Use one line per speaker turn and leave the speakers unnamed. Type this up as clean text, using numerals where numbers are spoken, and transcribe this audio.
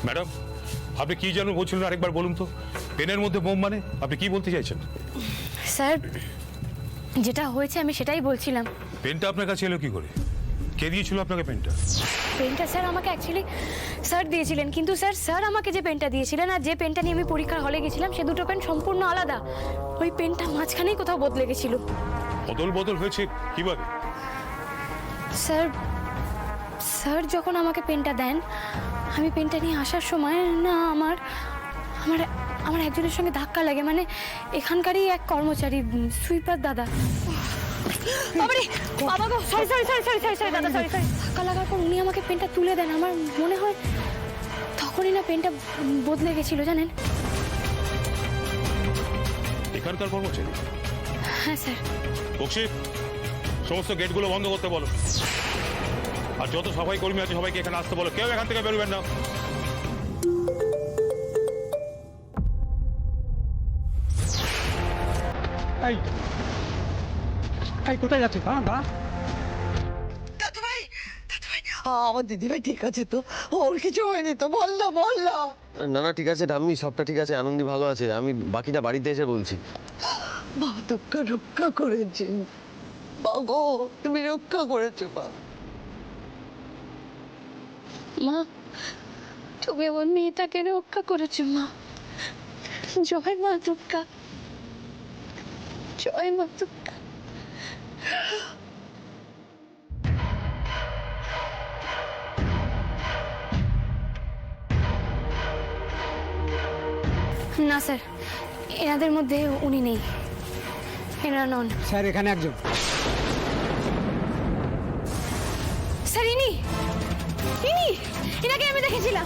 Madam, আপনি কি যেন বলছিলেন আরেকবার বলুন তো। পেনের মধ্যে বোম মানে আপনি কি বলতে চাইছেন?
স্যার, যেটা হয়েছে আমি সেটাই বলছিলাম।
পেনটা আপনার কাছে এলো কি করে? কে দিয়েছিল আপনাকে পেনটা?
পেনটা স্যার আমাকে অ্যাকচুয়ালি স্যার দিয়েছিলেন, কিন্তু স্যার আমাকে যে পেনটা দিয়েছিলেন আর যে পেনটা নিয়ে আমি পরীক্ষার হলে গেছিলাম সে দুটো পেন সম্পূর্ণ আলাদা। ওই পেনটা মাঝখানেই কোথাও বদলে গেছিল।
বদল হয়েছে কিভাবে?
স্যার যখন আমাকে পেনটা দেন, আমি পেনটা নিয়ে আসার সময় না আমার আমার আমার একজনের সঙ্গে ধাক্কা লাগে, মানে এখানকারই এক কর্মচারী, সুইপার দাদা। বাবা গো, সরি দাদা, সরি। ধাক্কা লাগার পর উনি আমাকে পেনটা তুলে দেন। আমার মনে হয় তখনই না পেনটা বদলে গেছিল, জানেন?
এখানকার কর্মচারী?
হ্যাঁ স্যার।
বক্সি, সমস্ত গেটগুলো বন্ধ করতে বলো। আর যত সবাই কর্মী আছে সবাইকে এখানে আসতে বলো, কেউ এখান থেকে বেরোবেন না।
এই এই কোথায় যাচ্ছে? দাঁড়া।
আমার দিদিভাই ঠিক আছে তো? ওর কিছু হয়নি তো? বল না।
না ঠিক আছে ঠাম্মি, সবটা ঠিক আছে, আনন্দি ভালো আছে। আমি বাকিটা বাড়িতে এসে বলছি।
মা রক্ষা করেছে। বাগো, তুমি রক্ষা করেছো মা।
মা, তুমি আমার মেয়েটাকে রক্ষা করেছো মা। জয় মা দুর্গা, জয় মা দুর্গা। না স্যার, এনাদের মধ্যে উনি নেই, এনারা নন।
স্যার এখানে একজন।
স্যার ইনি, এনাকে আমি দেখেছিলাম।